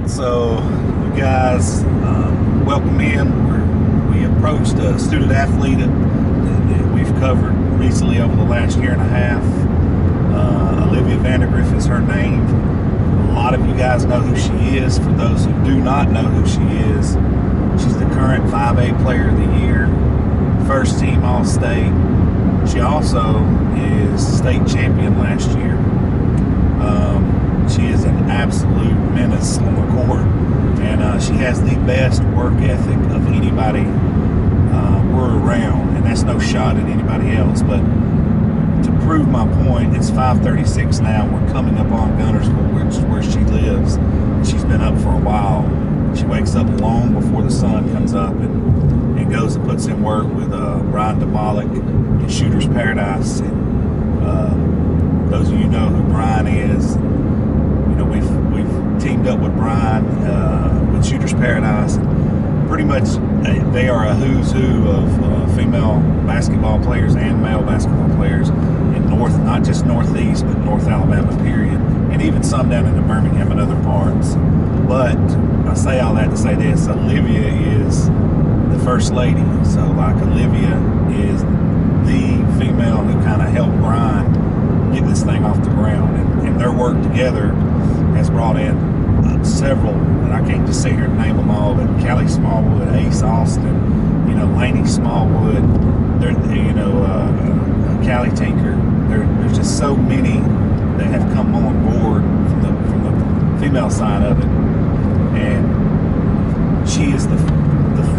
So you guys, welcome in. We approached a student athlete that we've covered recently over the last year and a half. Olivia Vandergriff is her name. A lot of you guys know who she is. For those who do not know who she is, she's the current 5A Player of the Year, first team All-State. She also is state champion last year. She is an absolute menace on the court, and she has the best work ethic of anybody we're around, and that's no shot at anybody else. But to prove my point, it's 5:36 now. We're coming up on Guntersville, which is where she lives. She's been up for a while. She wakes up long before the sun comes up and goes and puts in work with Brian DeMolick in Shooter's Paradise. And those of you know who Brian is. We've teamed up with Brian with Shooter's Paradise. Pretty much, they are a who's who of female basketball players and male basketball players in not just Northeast, but North Alabama, period, and even some down into Birmingham and other parts. But I say all that to say this: Olivia is the first lady. So, like, Olivia is the female who kind of helped Brian get this thing off the ground, and their work together has brought in several, and I can't just sit here and name them all, but Callie Smallwood, Ace Austin, Laney Smallwood, Callie Tinker. There's just so many that have come on board from the female side of it, and she is the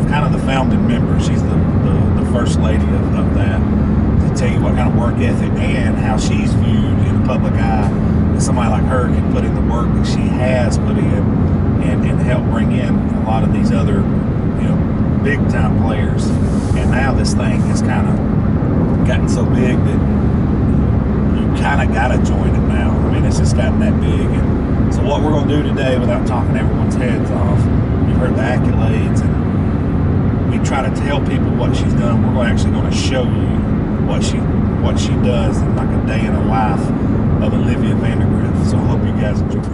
kind of the founding member. She's the first lady of that, to tell you what kind of work ethic and how she's viewed in the public eye. Somebody like her can put in the work that she has put in and help bring in a lot of these other, big time players. And now this thing has kind of gotten so big that you kind of got to join it now. I mean, it's just gotten that big. And so what we're going to do today, without talking everyone's heads off, you've heard the accolades, and we try to tell people what she's done. We're actually going to show you what she does in like a day in the life of Olivia Vandergriff. So I hope you guys enjoy it.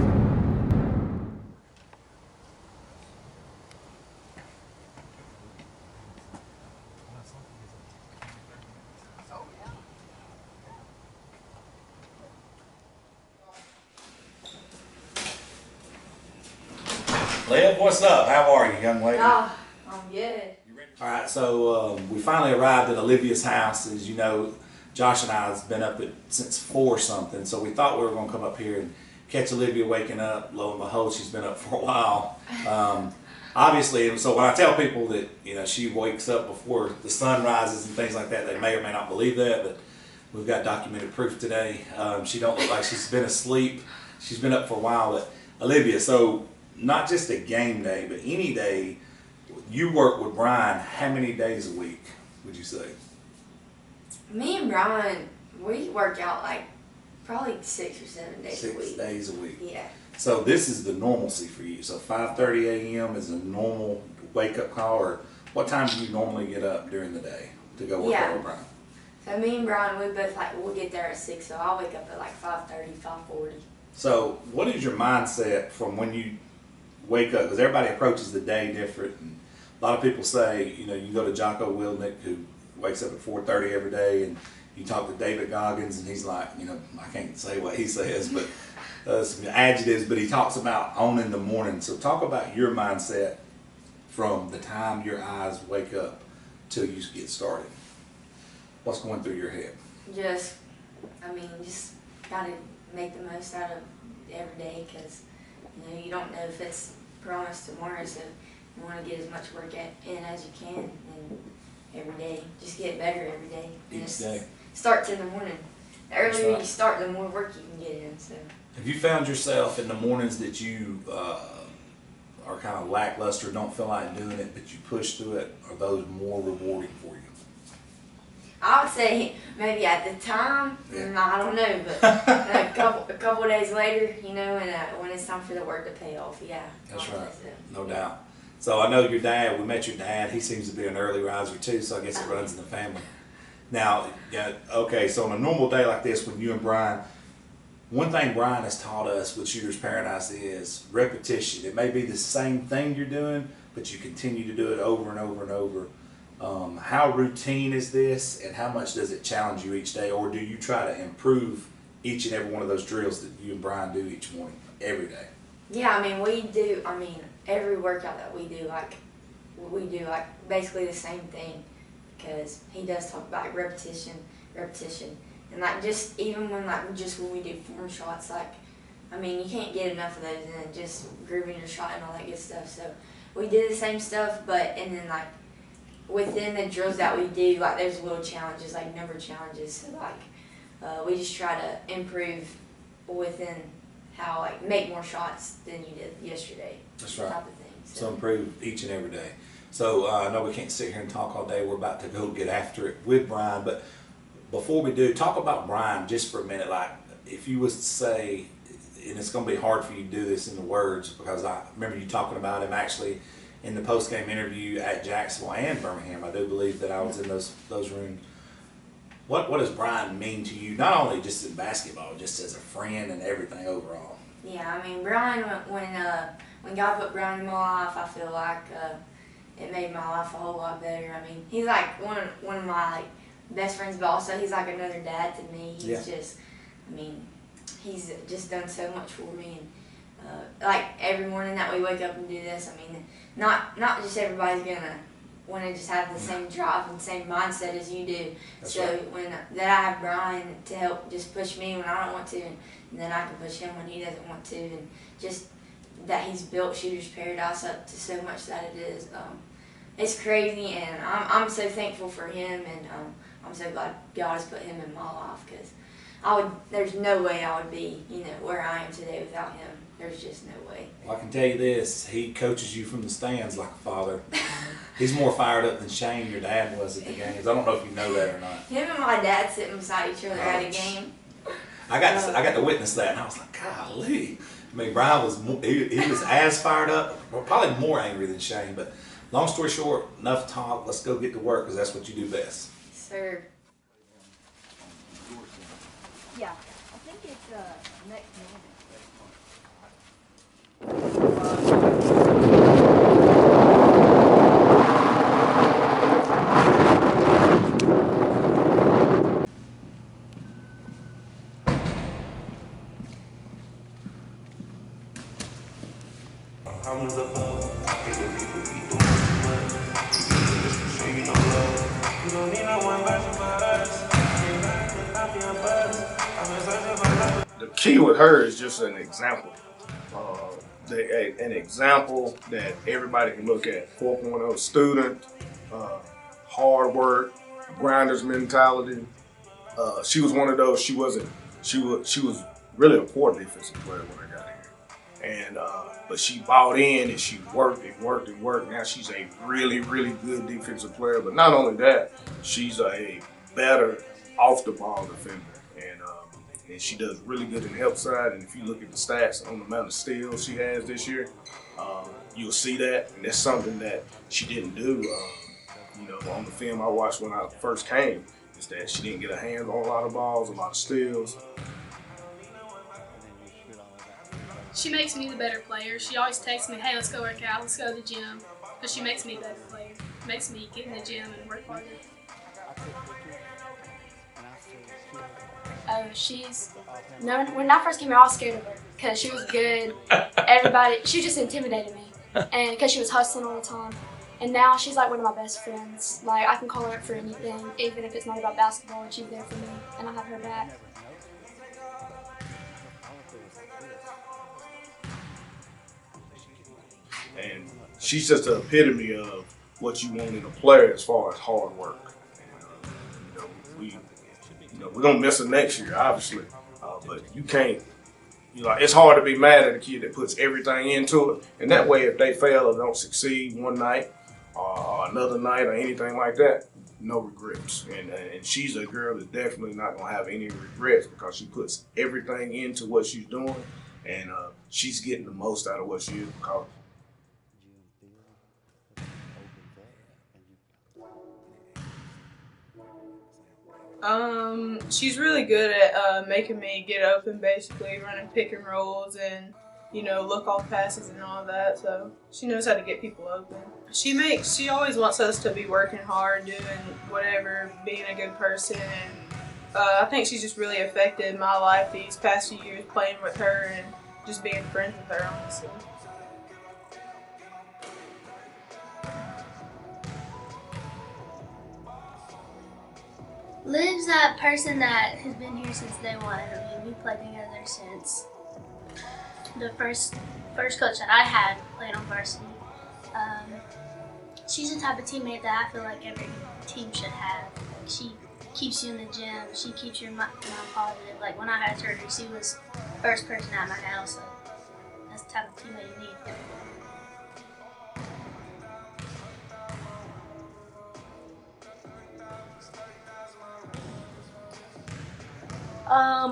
Liv, what's up? How are you, young lady? Oh, I'm good. All right, so we finally arrived at Olivia's house. As you know, Josh and I have been up since 4 something, so we thought we were going to come up here and catch Olivia waking up. Lo and behold, she's been up for a while. Obviously, and so when I tell people that she wakes up before the sun rises and things like that, they may or may not believe that, but we've got documented proof today. She don't look like she's been asleep. She's been up for a while. But Olivia, so not just a game day, but any day, you work with Brian how many days a week, would you say? Me and Brian, we work out like probably 6 or 7 days a week. 6 days a week. Yeah. So this is the normalcy for you. So 5:30 a.m. is a normal wake-up call, or what time do you normally get up during the day to go work out with Brian? So me and Brian, we'll get there at 6, so I'll wake up at like 5:30, 5:40. So what is your mindset from when you wake up? Because everybody approaches the day different. And a lot of people say, you can go to Jocko Wilnick, who wakes up at 4:30 every day, and you talk to David Goggins, and he's like, I can't say what he says, but some adjectives, but he talks about owning the morning. So talk about your mindset from the time your eyes wake up till you get started. What's going through your head? Just gotta make the most out of every day, because you don't know if it's promised tomorrow, so you want to get as much work in as you can, and every day, just get better every day. Each day. Starts in the morning. The earlier you start, the more work you can get in. So. Have you found yourself in the mornings that you are kind of lackluster, don't feel like doing it, but you push through it? Are those more rewarding for you? I would say maybe at the time, I don't know, but a couple days later, when it's time for the work to pay off, yeah. That's right, no doubt. So I know your dad, we met your dad, he seems to be an early riser too, so I guess it runs in the family. Now, okay, so on a normal day like this, when you and Brian, One thing Brian has taught us with Shooter's Paradise is repetition. It may be the same thing you're doing, but you continue to do it over and over and over. How routine is this, and how much does it challenge you each day, or do you try to improve each and every one of those drills that you and Brian do each morning, every day? Yeah, I mean, we do, every workout that we do basically the same thing, because he does talk about repetition, and like just even when we do form shots, like, I mean, you can't get enough of those, and then just grooving your shot and all that good stuff. So we do the same stuff, and then like within the drills that we do, like there's little challenges, like number challenges. So like we just try to improve within how, like, make more shots than you did yesterday. That's right. Type of thing. So improve each and every day. So I know we can't sit here and talk all day. We're about to go get after it with Brian, but before we do, talk about Brian just for a minute. Like, if you was to say, and it's going to be hard for you to do this in the words, because I remember you talking about him actually in the post-game interview at Jacksonville and Birmingham. I do believe that I was in those rooms. What does Brian mean to you, not only just in basketball, just as a friend and everything overall? Yeah, I mean, Brian, when God put Brian in my life, I feel like it made my life a whole lot better. I mean, he's like one of my like best friends, but also he's like another dad to me. He's just, I mean, he's just done so much for me. And like every morning that we wake up and do this, I mean, not just everybody's gonna want to just have the same drive and same mindset as you do. That's so right. when that I have Brian to help just push me when I don't want to, and then I can push him when he doesn't want to, and just that he's built Shooter's Paradise up to so much that it is. It's crazy, and I'm so thankful for him, and I'm so glad God has put him in my life, because there's no way I would be, where I am today without him. There's just no way. Well, I can tell you this, he coaches you from the stands like a father. He's more fired up than Shane, your dad, was at the games. I don't know if you know that or not. Him and my dad sitting beside each other at a game. I got to witness that, and I was like, golly. I mean, Brian was he was as fired up, or probably more angry than Shane. But long story short, enough talk. Let's go get to work, because that's what you do best. Sir. Yeah, I think it's next morning. The key with her is just an example. An example that everybody can look at. 4.0 student, hard work, grinder's mentality. She was one of those. She was really a poor defensive player when I got here, and but she bought in and she worked and worked and worked. Now she's a really, really good defensive player. But not only that, she's a better off the ball defender, and she does really good in the help side. And if you look at the stats on the amount of steals she has this year, you'll see that, and that's something that she didn't do. On the film I watched when I first came, is that she didn't get her hands on a lot of balls, a lot of steals. She makes me the better player. She always texts me, hey, let's go work out, let's go to the gym. But she makes me a better player. Makes me get in the gym and work harder. When I first came here, I was scared of her because she was good. She just intimidated me, and because she was hustling all the time. And now she's like one of my best friends. Like, I can call her up for anything, even if it's not about basketball, and she's there for me, and I have her back. And she's just the epitome of what you want in a player as far as hard work. We're gonna miss her next year, obviously, but you can't. It's hard to be mad at a kid that puts everything into it, and that way, if they fail or don't succeed one night or another night or anything like that, no regrets. And she's a girl that's definitely not gonna have any regrets, because she puts everything into what she's doing, and she's getting the most out of what she is because. She's really good at making me get open, basically running pick and rolls and look off passes and all that. So she knows how to get people open. She always wants us to be working hard, doing whatever, being a good person. And I think she's just really affected my life these past few years playing with her and just being friends with her, honestly. Liv's that person that has been here since day one. I mean, we played together since the first coach that I had played on varsity. She's the type of teammate that I feel like every team should have. Like, she keeps you in the gym. She keeps your mind positive. Like when I had surgery, she was the first person at my house. So that's the type of teammate you need.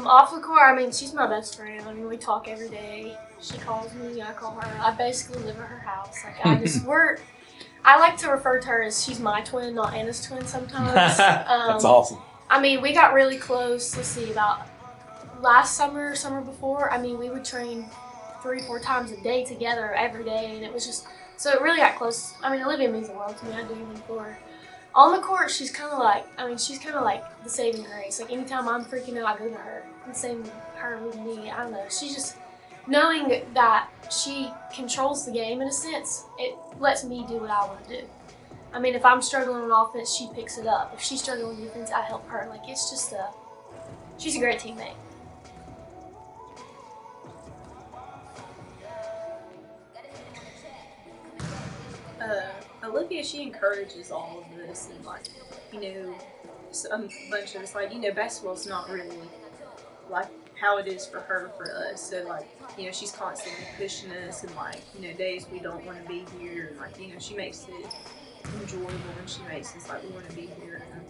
Off the court, I mean, she's my best friend. I mean, we talk every day. She calls me, I call her. I basically live at her house. Like, I like to refer to her as she's my twin, not Anna's twin sometimes. That's awesome. I mean, we got really close, let's see, about last summer, summer before. I mean, we would train 3-4 times a day together every day, and it was just, so it really got close. I mean, Olivia means the world to me. I'd do anything for her. On the court, she's kind of like the saving grace. Like, anytime I'm freaking out, I go to her. And same her with me. I don't know. She's just, knowing that she controls the game in a sense, it lets me do what I want to do. I mean, if I'm struggling on offense, she picks it up. If she's struggling on defense, I help her. Like, it's just she's a great teammate. Olivia, she encourages all of this, and like, a bunch of us, like, basketball's not really like how it is for her, for us. So like, she's constantly pushing us, and like, days we don't want to be here, and like, she makes it enjoyable, and she makes us like we want to be here, and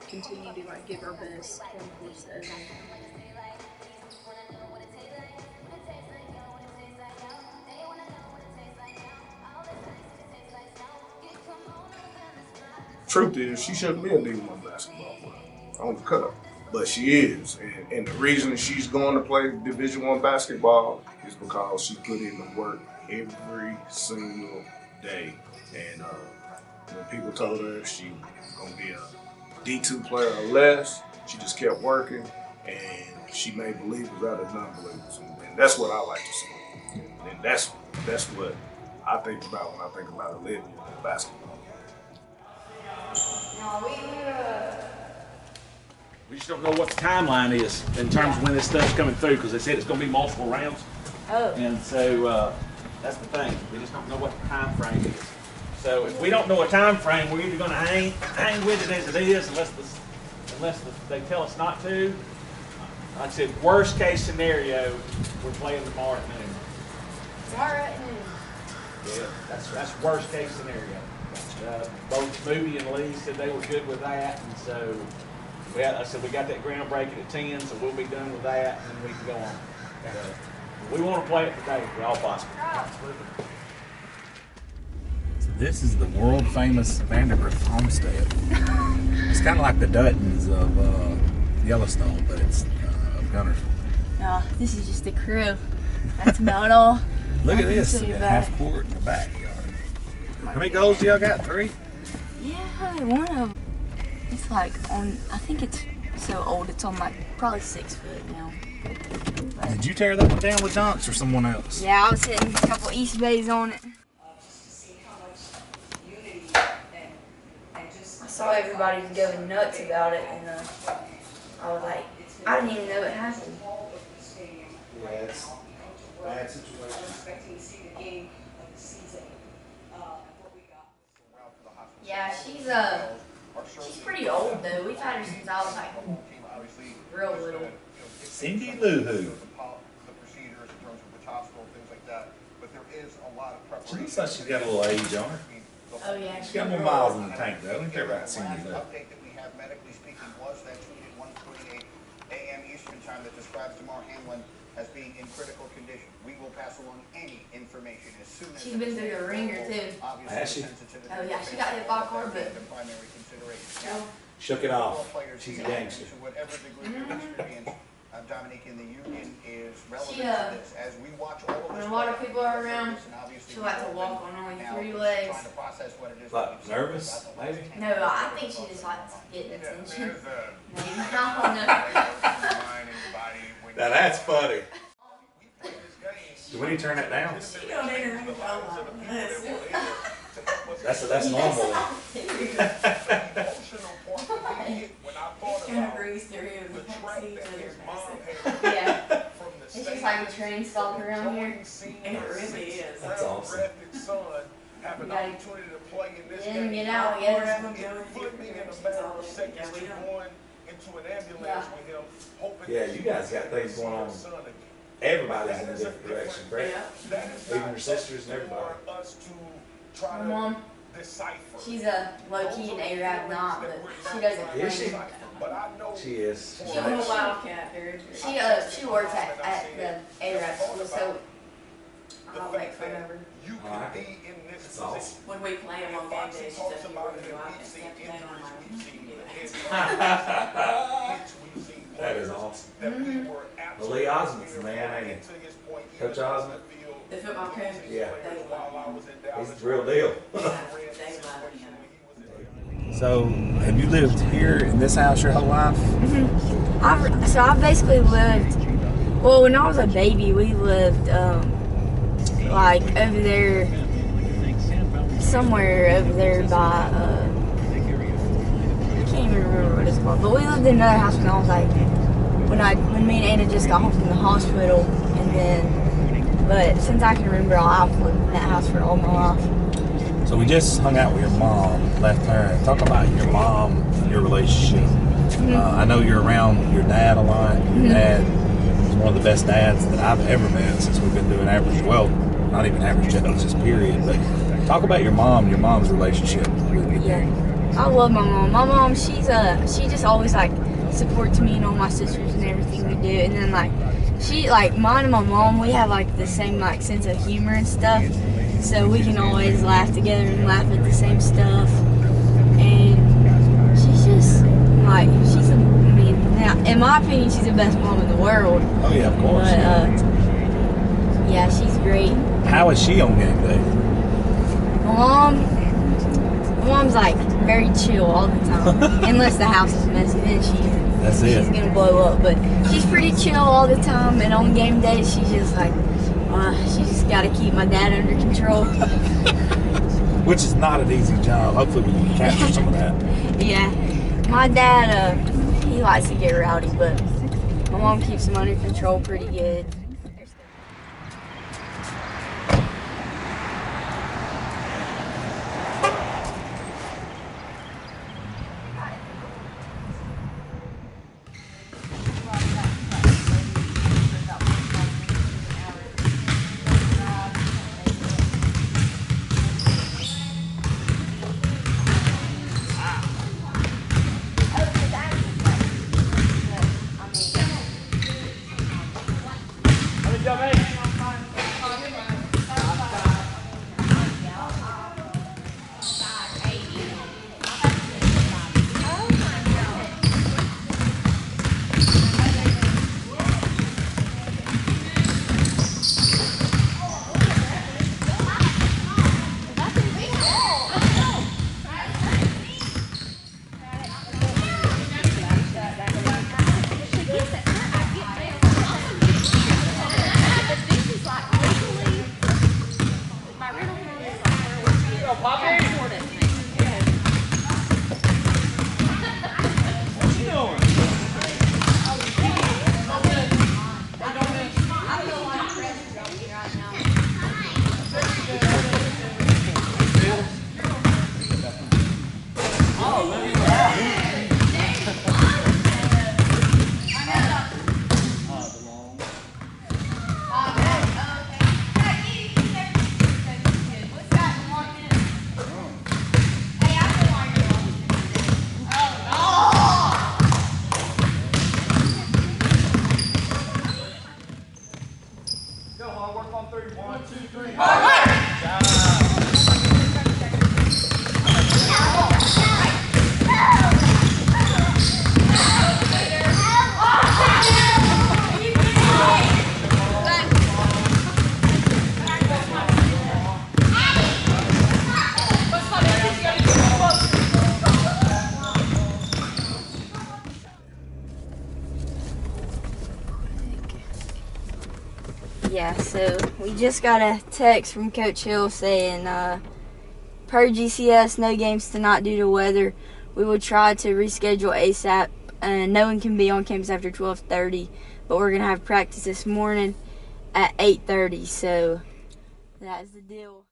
continue to like give our best 24/7. Truth is, she shouldn't be a D1 basketball player on the cut, but she is, and the reason she's going to play Division I basketball is because she put in the work every single day. And when people told her she was going to be a D2 player or less, she just kept working, and she made believers out of non-believers, and that's what I like to see. And that's what I think about when I think about Olivia and basketball. We just don't know what the timeline is in terms of when this stuff's coming through, because they said it's going to be multiple rounds. Oh. And so that's the thing. We just don't know what the time frame is. So if we don't know a time frame, we're either going to hang with it as it is, unless they tell us not to. Like I said, worst case scenario, we're playing tomorrow at noon. Tomorrow at noon. Yeah, that's worst case scenario. Both Moody and Lee said they were good with that, and so I said we got that groundbreaking at 10, so we'll be done with that, and then we can go on. We want to play it today if at all possible. So this is the world famous Vandergriff homestead. It's kind of like the Duttons of Yellowstone, but it's of Guntersville. No, this is just the crew. That's metal. Look at this, half court in the backyard. How many goals do y'all got? 3? Yeah, one of them. It's like on, I think it's so old, it's on like probably 6 foot now. But did you tear that one down with dunks or someone else? yeah, I was hitting a couple East Bays on it. I saw everybody going nuts about it, and I was like, I didn't even know it happened. Yeah, it's a bad situation. Yeah, she's pretty old though. We've had her since I was like real little. Cindy Lou Who. She looks like she's got a little age on her. Oh yeah. She's got more miles in the tank though. Ain't that right, Cindy Lou? Update that we have medically speaking was that tweet at 1:28 a.m. Eastern time that describes Damar Hamlin as being in critical condition. We will pass along any information as soon as. She's been through the ringer too. Has she? Oh yeah, she got hit by a car, but the primary consideration. no, Shook it off. She's a gangster. To whatever degree of experience, Dominique, in the union is relevant She, to this. As we watch all of when this, a lot of people are around, obviously she likes to walk on only now 3 legs. trying to process what it is Like, that we've seen nervous, about the last maybe? 10 No, I think she just likes getting attention. Maybe. I don't know. Now that's funny. Do we need to turn that down? That's normal. Yeah. It's just like a train stop around here. It really is. That's awesome. Have an Yeah. opportunity to play in this Get game. in, get out, together. Put me in a matter of seconds to going into an ambulance with him, hoping Yeah, you guys got things going on. Everybody's in a different direction, right? Even your sisters and everybody. My mom, she's a low-key and A-Rab not, but she doesn't Is she? claim. She is. She I'm a works, wildcat, dude. she works at the A-Rab school, so I'll wait for her. That's awesome. When we play them on game days, she says, "You work the Wildcats today?" And I'm like, "You can do that." That is awesome. Mm-hmm. Well, Lee Osmond's the man, ain't he? Coach Osmond? The football coach, Yeah. they love him. He's the real deal. Yeah, they love him. So, have you lived here in this house your whole life? I've basically lived, well, when I was a baby, we lived, like, over there, somewhere over there by, I can't even remember what it's called, but we lived in another house when I was like, when me and Anna just got home from the hospital, and then, but since I can remember, I've lived in that house for all my life. So we just hung out with your mom, left her. Talk about your mom and your relationship. I know you're around your dad a lot. Your dad is one of the best dads that I've ever met since we've been doing average, well, not even average Joe's, just period. But talk about your mom's relationship with you. Yeah, I love my mom. My mom, she just always like supports me and all my sisters and everything we do. And then like she, like mine and my mom, we have like the same like sense of humor and stuff. So we can always laugh together and laugh at the same stuff. And she's just like in my opinion, she's the best mom in the world. Oh yeah, of course. But yeah, she's great. How is she on game day? My mom's like very chill all the time, unless the house is messy. Then she's gonna blow up. But she's pretty chill all the time, and on game day she's just like, she just gotta keep my dad under control. Which is not an easy job. Hopefully we can capture some of that. Yeah, my dad, he likes to get rowdy, but my mom keeps him under control pretty good. Yeah, so we just got a text from Coach Hill saying, per GCS, no games tonight due to weather. We will try to reschedule ASAP. No one can be on campus after 12:30, but we're going to have practice this morning at 8:30, so that's the deal.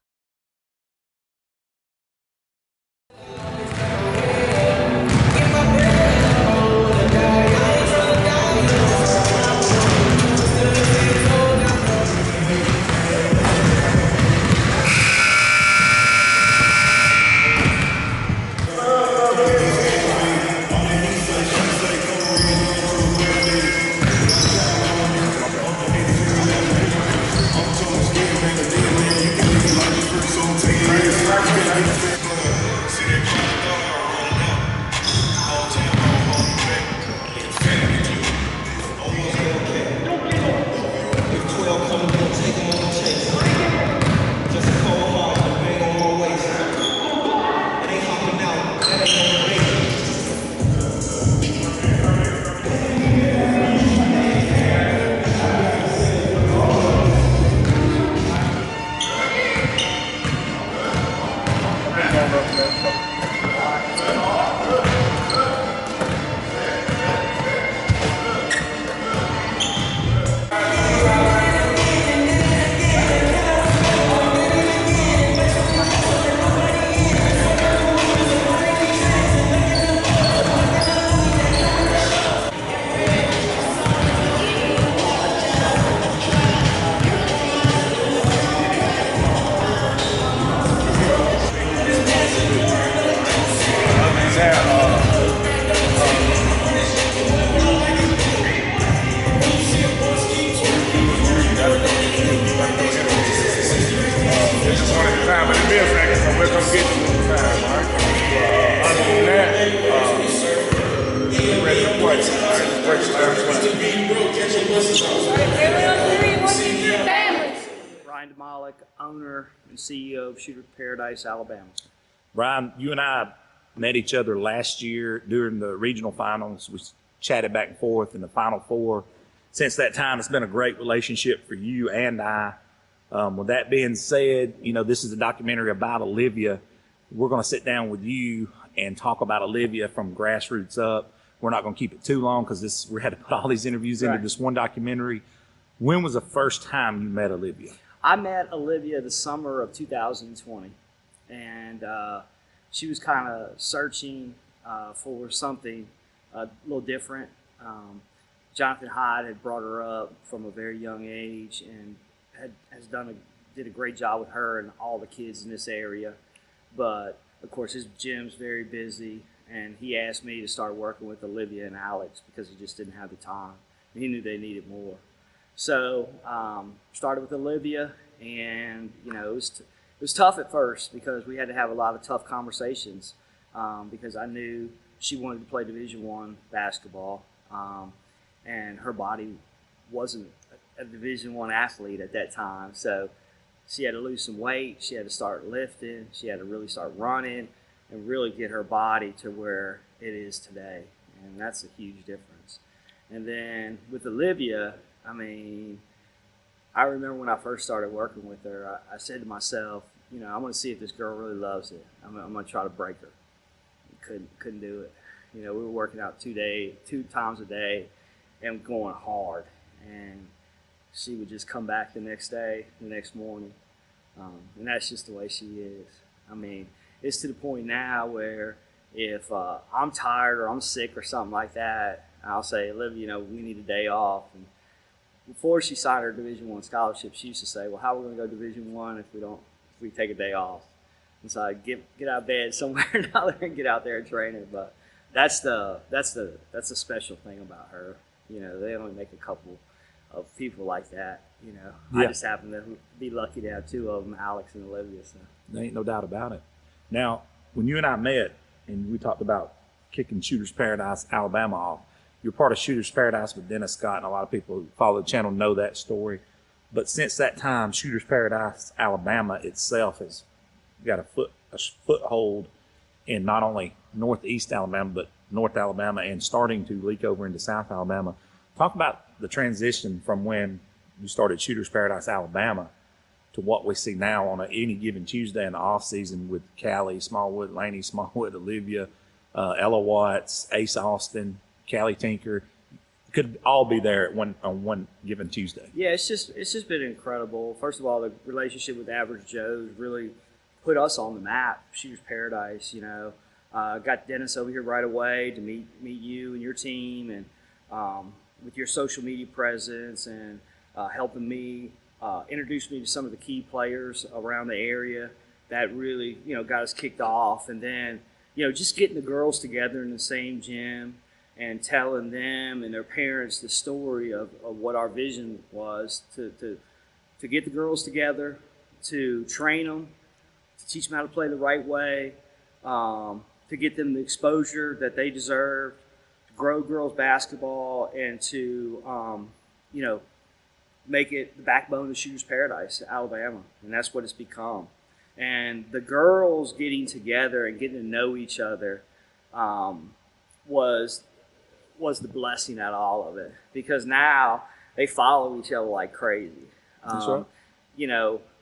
Owner and CEO of Shooter Paradise, Alabama. Brian, you and I met each other last year during the regional finals. We chatted back and forth in the Final Four. Since that time, it's been a great relationship for you and I. With that being said, you know, this is a documentary about Olivia. We're going to sit down with you and talk about Olivia from grassroots up. We're not going to keep it too long because we had to put all these interviews into this one documentary. When was the first time you met Olivia? I met Olivia the summer of 2020, and she was kind of searching for something a little different. Jonathan Hyde had brought her up from a very young age and did a great job with her and all the kids in this area. But of course, his gym's very busy, and he asked me to start working with Olivia and Alex because he just didn't have the time. And he knew they needed more. So started with Olivia, and you know it was tough at first because we had to have a lot of tough conversations because I knew she wanted to play Division I basketball, and her body wasn't a Division I athlete at that time. So she had to lose some weight. She had to start lifting. She had to really start running and really get her body to where it is today, and that's a huge difference. And then with Olivia, I mean, I remember when I first started working with her, I said to myself, you know, I'm going to see if this girl really loves it. I'm going to try to break her. Couldn't do it. You know, we were working out 2 times a day and going hard. And she would just come back the next day, the next morning. And that's just the way she is. I mean, it's to the point now where if I'm tired or I'm sick or something like that, I'll say, Olivia, you know, we need a day off. And before she signed her Division I scholarship, she used to say, well, how are we going to go Division I if we take a day off? And so I'd get out of bed somewhere or another and get out there and train her. But that's the special thing about her. You know, they only make a couple of people like that. You know, yeah. I just happen to be lucky to have 2 of them, Alex and Olivia. So. There ain't no doubt about it. Now, when you and I met and we talked about kicking Shooters Paradise Alabama off, you're part of Shooters Paradise with Dennis Scott, and a lot of people who follow the channel know that story. But since that time, Shooters Paradise Alabama itself has got a foothold in not only Northeast Alabama, but North Alabama and starting to leak over into South Alabama. Talk about the transition from when you started Shooters Paradise Alabama to what we see now on any given Tuesday in the off season with Callie Smallwood, Laney Smallwood, Olivia, Ella Watts, Ace Austin, Callie Tinker, could all be there on one given Tuesday. Yeah, it's just been incredible. First of all, the relationship with Average Joe's really put us on the map. Shooters Paradise, got Dennis over here right away to meet you and your team, and with your social media presence and helping me introduce me to some of the key players around the area that really got us kicked off. And then just getting the girls together in the same gym and telling them and their parents the story of what our vision was to get the girls together, to train them, to teach them how to play the right way, to get them the exposure that they deserve, to grow girls basketball, and to make it the backbone of Shooters Paradise, Alabama, and that's what it's become. And the girls getting together and getting to know each other was the blessing out of all of it, because now they follow each other like crazy. That's right.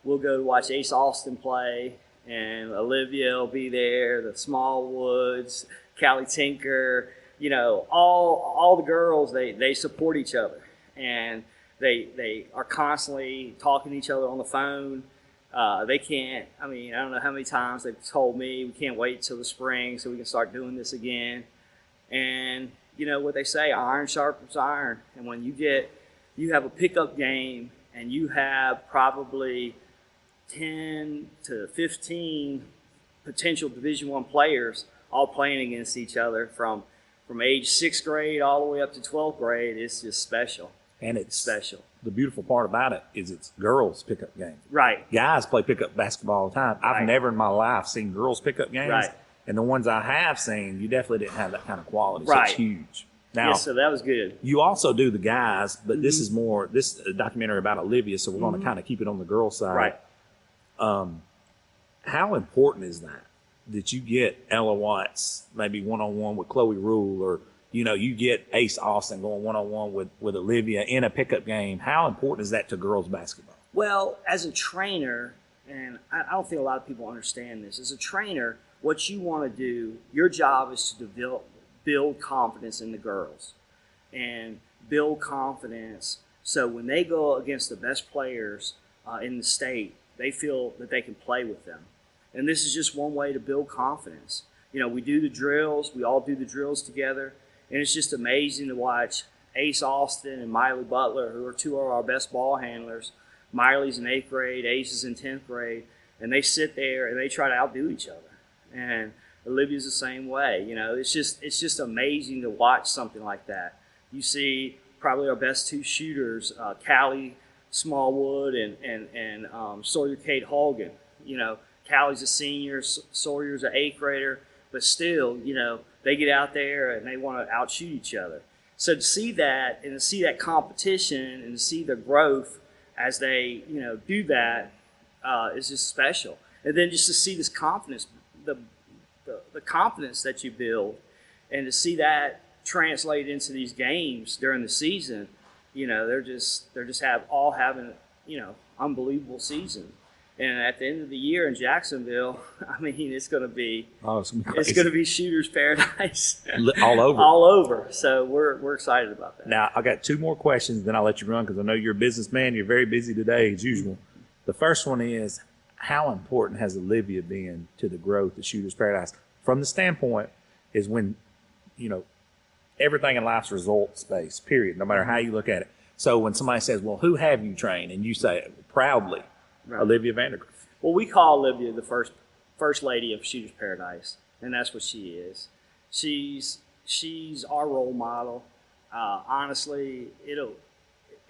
We'll go watch Ace Austin play, and Olivia will be there, the Smallwoods, Callie Tinker, all the girls, they support each other, and they are constantly talking to each other on the phone. They can't, I don't know how many times they've told me, we can't wait till the spring so we can start doing this again. And you know what they say, iron sharpens iron. And when you have a pickup game and you have probably 10 to 15 potential Division I players all playing against each other from age 6th grade all the way up to 12th grade, it's just special. And it's special. The beautiful part about it is it's girls pickup game. Right. Guys play pickup basketball all the time. Right. I've never in my life seen girls pickup games. Right. And the ones I have seen, you definitely didn't have that kind of quality. So Right. it's huge. Now, Yes, so that was good. you also do the guys, but this Mm-hmm. is this is a documentary about Olivia, so we're going to kind of keep it on the girls' side. Right. How important is that you get Ella Watts maybe one-on-one with Chloe Rule, or you get Ace Austin going one-on-one with Olivia in a pickup game? How important is that to girls basketball? Well, as a trainer, and I don't think a lot of people understand this, as a trainer, what you want to do, your job is to build confidence in the girls and build confidence so when they go against the best players in the state, they feel that they can play with them. And this is just one way to build confidence. We do the drills, we all do the drills together, and it's just amazing to watch Ace Austin and Miley Butler, who are two of our best ball handlers. Miley's in 8th grade, Ace is in 10th grade, and they sit there and they try to outdo each other. And Olivia's the same way. It's just amazing to watch something like that. You see probably our best two shooters, Callie Smallwood and Sawyer Kate Hogan. Callie's a senior, Sawyer's an 8th grader, but still, they get out there and they want to outshoot each other. So to see that and to see that competition and to see the growth as they, do that is just special. And then just to see this confidence, the confidence that you build, and to see that translate into these games during the season, they're just all having, unbelievable season. And at the end of the year in Jacksonville, it's going to be Shooters Paradise all over. All over. So we're excited about that. Now, I got two more questions, then I'll let you run because I know you're a businessman. You're very busy today, as usual. The first one is, how important has Olivia been to the growth of Shooters Paradise? From the standpoint is when, everything in life's results-based, period, no matter how you look at it. So when somebody says, well, who have you trained? And you say proudly, right, Olivia Vandergriff. Well, we call Olivia the first lady of Shooters Paradise, and that's what she is. She's our role model. Honestly, it'll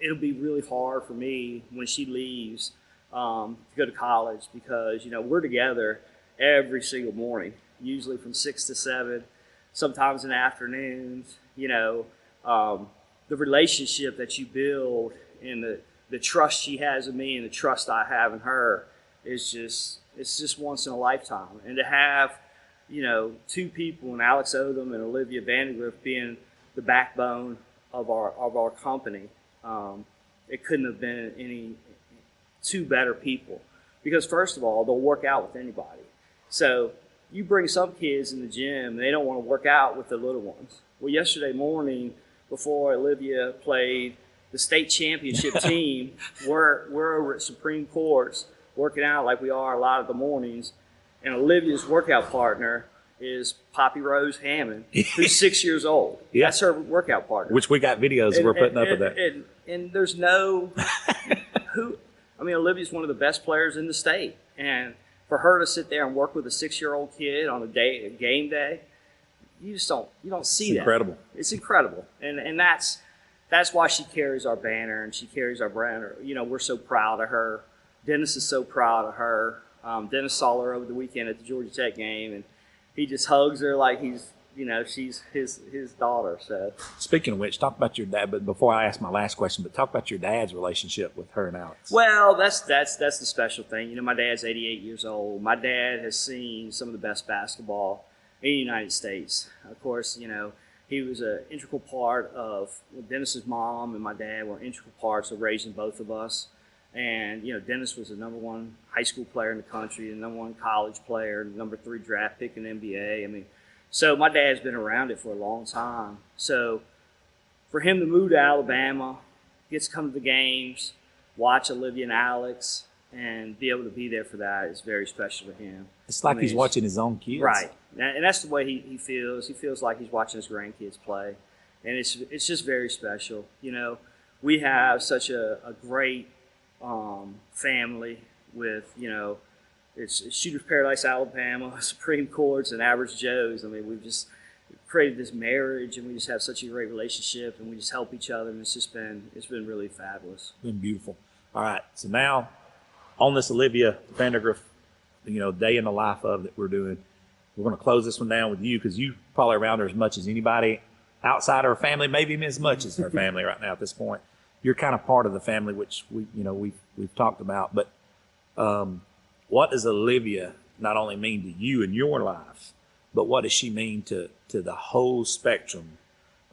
be really hard for me when she leaves to go to college because, we're together every single morning, usually from 6 to 7, sometimes in the afternoons. The relationship that you build and the trust she has in me and the trust I have in her is just once in a lifetime. And to have, two people, in Alex Odom and Olivia Vandergriff, being the backbone of our company, it couldn't have been any two better people. Because first of all, they'll work out with anybody. So you bring some kids in the gym, and they don't want to work out with the little ones. Well, yesterday morning, before Olivia played the state championship team, we're over at Supreme Courts working out like we are a lot of the mornings. And Olivia's workout partner is Poppy Rose Hammond, who's 6 years old. Yeah. That's her workout partner. Which we got videos we're putting up of that. And there's no Olivia's one of the best players in the state. And for her to sit there and work with a 6-year-old kid on a game day, you don't see that. Incredible. It's incredible. And that's why she carries our banner and she carries our banner. We're so proud of her. Dennis is so proud of her. Dennis saw her over the weekend at the Georgia Tech game, and he just hugs her like she's his daughter. So, speaking of which, talk about your dad. But before I ask my last question, but talk about your dad's relationship with her and Alex. Well, that's the special thing. My dad's 88 years old. My dad has seen some of the best basketball in the United States. Of course, he was an integral part of Dennis's mom and my dad were integral parts of raising both of us. And, Dennis was the #1 high school player in the country, the #1 college player, #3 draft pick in the NBA. So my dad's been around it for a long time. So for him to move to Alabama, gets to come to the games, watch Olivia and Alex, and be able to be there for that is very special to him. It's like he's watching his own kids. Right. And that's the way he feels. He feels like he's watching his grandkids play. And it's just very special. We have such a great family with, it's Shooters Paradise, Alabama, Supreme Courts, and Average Joe's. We've just created this marriage, and we just have such a great relationship, and we just help each other, and it's been really fabulous. It's been beautiful. All right, so now on this Olivia Vandergriff, day in the life of that we're doing, we're going to close this one down with you because you probably around her as much as anybody outside of her family, maybe even as much as her family right now at this point. You're kind of part of the family, which we've talked about. But what does Olivia not only mean to you in your life, but what does she mean to the whole spectrum?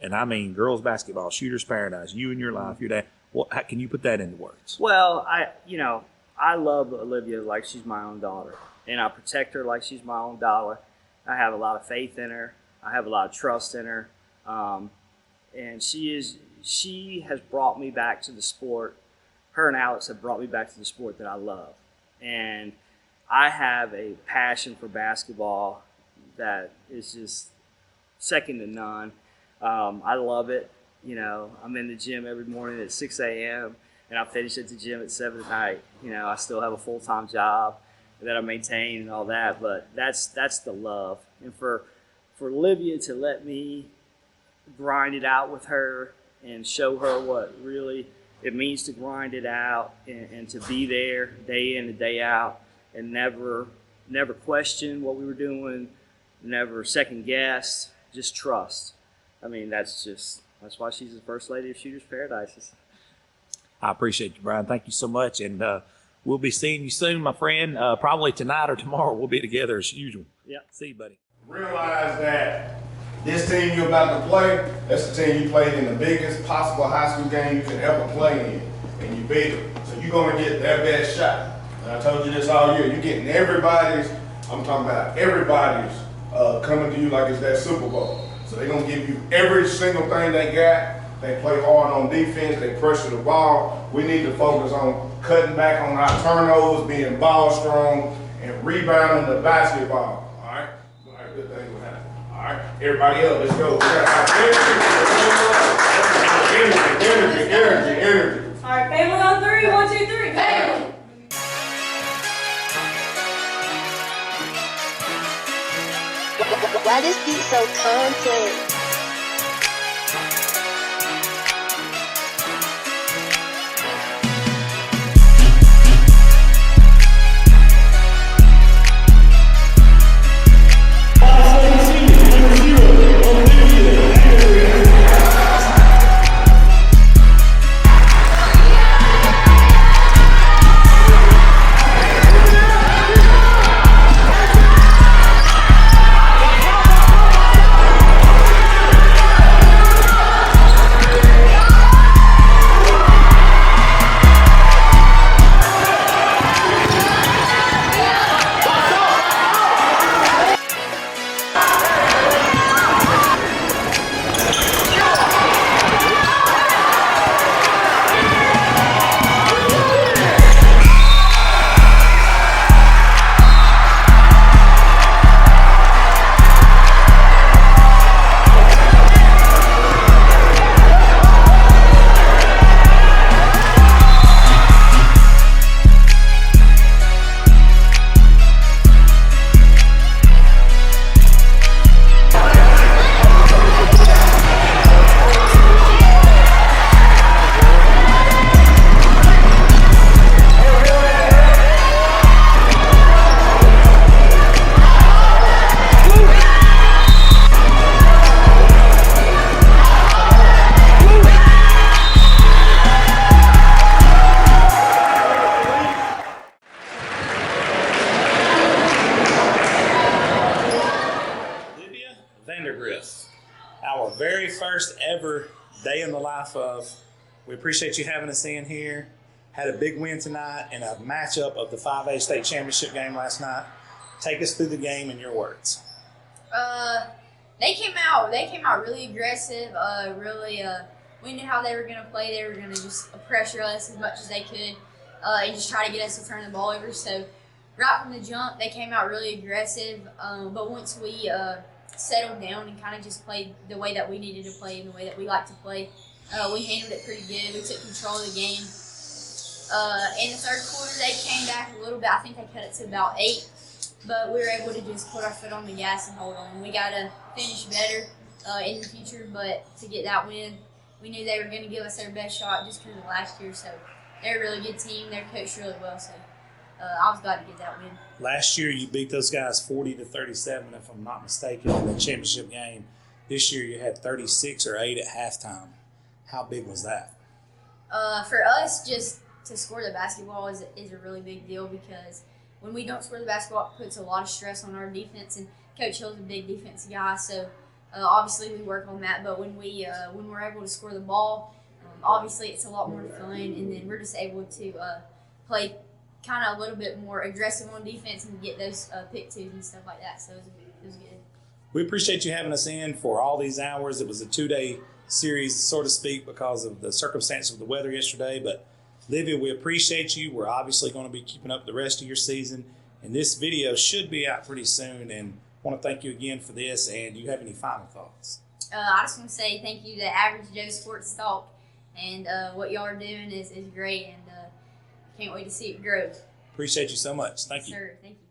And I mean girls basketball, Shooters Paradise, you in your life, your dad. How can you put that into words? Well, I love Olivia like she's my own daughter, and I protect her like she's my own daughter. I have a lot of faith in her. I have a lot of trust in her, and she has brought me back to the sport. Her and Alex have brought me back to the sport that I love. And I have a passion for basketball that is just second to none. I love it. I'm in the gym every morning at 6 a.m. and I finish at the gym at 7 at night. I still have a full-time job that I maintain and all that, but that's the love. And for Olivia to let me grind it out with her and show her what really it means to grind it out and to be there day in and day out and never question what we were doing, never second guess, just trust. That's why she's the first lady of Shooters Paradise. I appreciate you, Brian. Thank you so much. And we'll be seeing you soon, my friend. Probably tonight or tomorrow we'll be together as usual. Yeah. See you, buddy. Realize that this team you're about to play, that's the team you played in the biggest possible high school game you could ever play in, and you beat them. So you're going to get their best shot. And I told you this all year. You're getting everybody's, I'm talking about everybody's coming to you like it's that Super Bowl. So they're going to give you every single thing they got. They play hard on defense. They pressure the ball. We need to focus on cutting back on our turnovers, being ball strong, and rebounding the basketball. All right? Good thing will happen. All right? Everybody else, let's go. We got energy. All right, family on three. 1, 2, 3. Family. Why this beat so content? whatever day in the life of. We appreciate you having us in here. Had a big win tonight and a matchup of the 5A state championship game last night. Take us through the game in your words. They came out really aggressive. We knew how they were gonna play. They were gonna just pressure us as much as they could, and just try to get us to turn the ball over. So, right from the jump, they came out really aggressive. But once we settled down and kind of just played the way that we needed to play and the way that we like to play, we handled it pretty good. We took control of the game. In the third quarter, they came back a little bit. I think they cut it to about 8. But we were able to just put our foot on the gas and hold on. We got to finish better in the future, but to get that win, we knew they were going to give us their best shot just because of last year. So they're a really good team. They're coached really well. So I was glad to get that win. Last year, you beat those guys 40-37, if I'm not mistaken, in the championship game. This year, you had 36 or 8 at halftime. How big was that? For us, just to score the basketball is a really big deal because when we don't score the basketball, it puts a lot of stress on our defense. And Coach Hill's a big defensive guy, so obviously we work on that. But when we're able to score the ball, obviously it's a lot more fun, and then we're just able to play kind of a little bit more aggressive on defense and get those pick twos and stuff like that. So it was good. We appreciate you having us in for all these hours. It was a 2-day series, so to speak, because of the circumstances of the weather yesterday. But Olivia, we appreciate you. We're obviously going to be keeping up the rest of your season, and this video should be out pretty soon. And I want to thank you again for this. And do you have any final thoughts? I just want to say thank you to Average Joe Sports Talk, and what y'all are doing is great, and can't wait to see it grow. Appreciate you so much. Thank you. Sir, thank you.